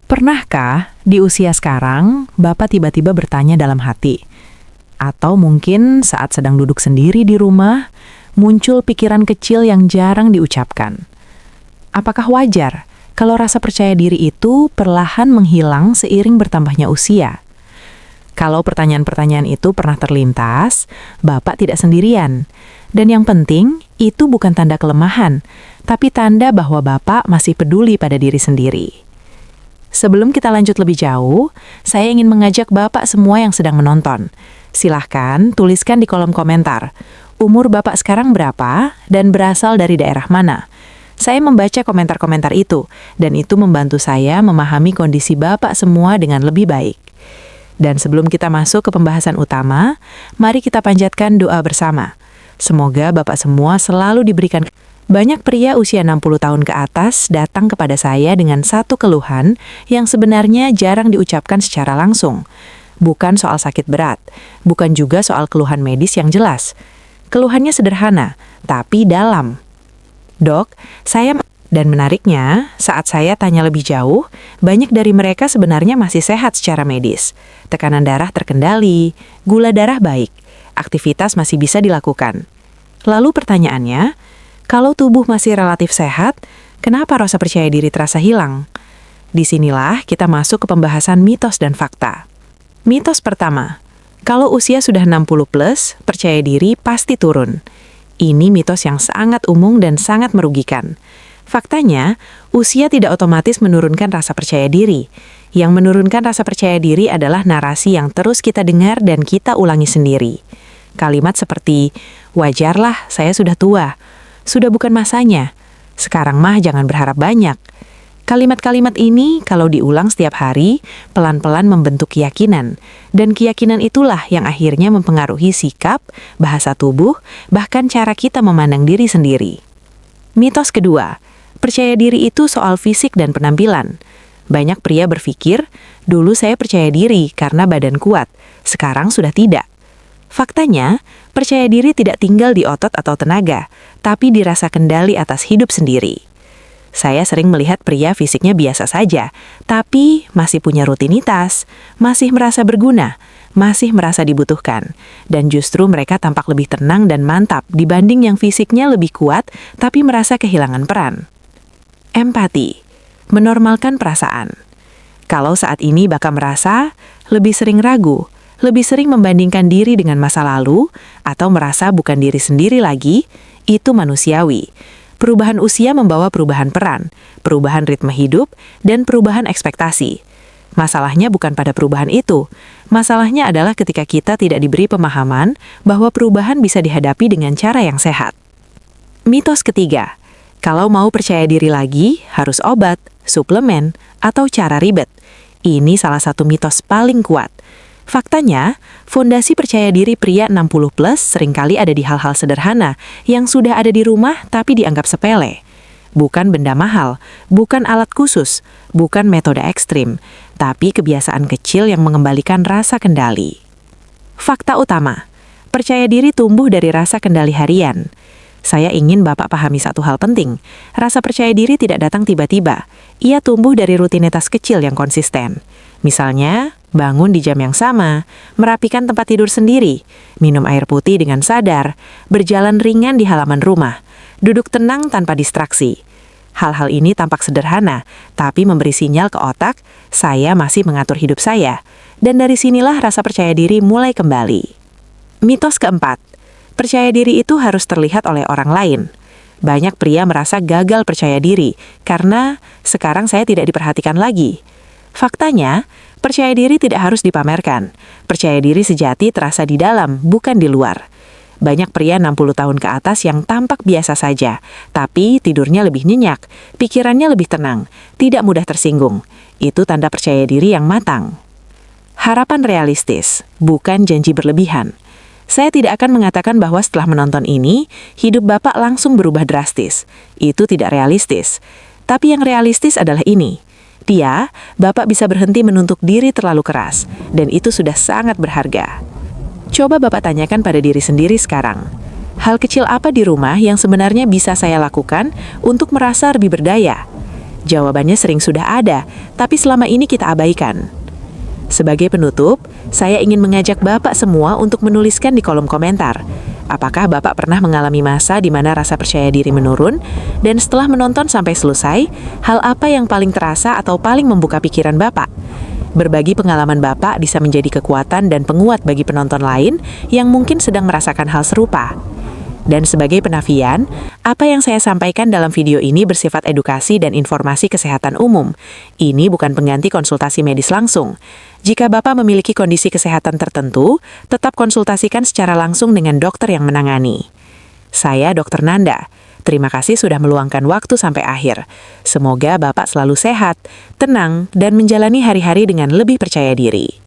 Pernahkah di usia sekarang, Bapak tiba-tiba bertanya dalam hati? Atau mungkin saat sedang duduk sendiri di rumah, muncul pikiran kecil yang jarang diucapkan. Apakah wajar kalau rasa percaya diri itu perlahan menghilang seiring bertambahnya usia? Kalau pertanyaan-pertanyaan itu pernah terlintas, Bapak tidak sendirian. Dan yang penting, itu bukan tanda kelemahan, tapi tanda bahwa Bapak masih peduli pada diri sendiri. Sebelum kita lanjut lebih jauh, saya ingin mengajak Bapak semua yang sedang menonton. Silahkan tuliskan di kolom komentar, umur Bapak sekarang berapa dan berasal dari daerah mana. Saya membaca komentar-komentar itu, dan itu membantu saya memahami kondisi Bapak semua dengan lebih baik. Dan sebelum kita masuk ke pembahasan utama, mari kita panjatkan doa bersama. Semoga Bapak semua selalu diberikan. Banyak pria usia 60 tahun ke atas datang kepada saya dengan satu keluhan yang sebenarnya jarang diucapkan secara langsung. Bukan soal sakit berat, bukan juga soal keluhan medis yang jelas. Keluhannya sederhana, tapi dalam. Dok, dan menariknya, saat saya tanya lebih jauh, banyak dari mereka sebenarnya masih sehat secara medis. Tekanan darah terkendali, gula darah baik, aktivitas masih bisa dilakukan. Lalu pertanyaannya, kalau tubuh masih relatif sehat, kenapa rasa percaya diri terasa hilang? Disinilah kita masuk ke pembahasan mitos dan fakta. Mitos pertama, kalau usia sudah 60 plus, percaya diri pasti turun. Ini mitos yang sangat umum dan sangat merugikan. Faktanya, usia tidak otomatis menurunkan rasa percaya diri. Yang menurunkan rasa percaya diri adalah narasi yang terus kita dengar dan kita ulangi sendiri. Kalimat seperti, wajarlah saya sudah tua, sudah bukan masanya, sekarang mah jangan berharap banyak. Kalimat-kalimat ini kalau diulang setiap hari, pelan-pelan membentuk keyakinan. Dan keyakinan itulah yang akhirnya mempengaruhi sikap, bahasa tubuh, bahkan cara kita memandang diri sendiri. Mitos kedua, percaya diri itu soal fisik dan penampilan. Banyak pria berpikir, dulu saya percaya diri karena badan kuat, sekarang sudah tidak. Faktanya, percaya diri tidak tinggal di otot atau tenaga, tapi dirasa kendali atas hidup sendiri. Saya sering melihat pria fisiknya biasa saja, tapi masih punya rutinitas, masih merasa berguna, masih merasa dibutuhkan, dan justru mereka tampak lebih tenang dan mantap dibanding yang fisiknya lebih kuat, tapi merasa kehilangan peran. Empati, menormalkan perasaan. Kalau saat ini Bapak merasa lebih sering ragu, lebih sering membandingkan diri dengan masa lalu, atau merasa bukan diri sendiri lagi, itu manusiawi. Perubahan usia membawa perubahan peran, perubahan ritme hidup, dan perubahan ekspektasi. Masalahnya bukan pada perubahan itu. Masalahnya adalah ketika kita tidak diberi pemahaman bahwa perubahan bisa dihadapi dengan cara yang sehat. Mitos ketiga, kalau mau percaya diri lagi, harus obat, suplemen, atau cara ribet. Ini salah satu mitos paling kuat. Faktanya, fondasi percaya diri pria 60 plus seringkali ada di hal-hal sederhana yang sudah ada di rumah tapi dianggap sepele. Bukan benda mahal, bukan alat khusus, bukan metode ekstrim, tapi kebiasaan kecil yang mengembalikan rasa kendali. Fakta utama, percaya diri tumbuh dari rasa kendali harian. Saya ingin Bapak pahami satu hal penting, rasa percaya diri tidak datang tiba-tiba, ia tumbuh dari rutinitas kecil yang konsisten. Misalnya, bangun di jam yang sama, merapikan tempat tidur sendiri, minum air putih dengan sadar, berjalan ringan di halaman rumah, duduk tenang tanpa distraksi. Hal-hal ini tampak sederhana, tapi memberi sinyal ke otak, saya masih mengatur hidup saya. Dan dari sinilah rasa percaya diri mulai kembali. Mitos keempat, percaya diri itu harus terlihat oleh orang lain. Banyak pria merasa gagal percaya diri, karena sekarang saya tidak diperhatikan lagi. Faktanya, percaya diri tidak harus dipamerkan. Percaya diri sejati terasa di dalam, bukan di luar. Banyak pria 60 tahun ke atas yang tampak biasa saja, tapi tidurnya lebih nyenyak, pikirannya lebih tenang, tidak mudah tersinggung. Itu tanda percaya diri yang matang. Harapan realistis, bukan janji berlebihan. Saya tidak akan mengatakan bahwa setelah menonton ini, hidup Bapak langsung berubah drastis. Itu tidak realistis. Tapi yang realistis adalah ini. Bapak bisa berhenti menuntut diri terlalu keras, dan itu sudah sangat berharga. Coba Bapak tanyakan pada diri sendiri sekarang. Hal kecil apa di rumah yang sebenarnya bisa saya lakukan untuk merasa lebih berdaya? Jawabannya sering sudah ada, tapi selama ini kita abaikan. Sebagai penutup, saya ingin mengajak Bapak semua untuk menuliskan di kolom komentar. Apakah Bapak pernah mengalami masa di mana rasa percaya diri menurun? Dan setelah menonton sampai selesai, hal apa yang paling terasa atau paling membuka pikiran Bapak? Berbagi pengalaman Bapak bisa menjadi kekuatan dan penguat bagi penonton lain yang mungkin sedang merasakan hal serupa. Dan sebagai penafian, apa yang saya sampaikan dalam video ini bersifat edukasi dan informasi kesehatan umum. Ini bukan pengganti konsultasi medis langsung. Jika Bapak memiliki kondisi kesehatan tertentu, tetap konsultasikan secara langsung dengan dokter yang menangani. Saya Dr. Nanda. Terima kasih sudah meluangkan waktu sampai akhir. Semoga Bapak selalu sehat, tenang, dan menjalani hari-hari dengan lebih percaya diri.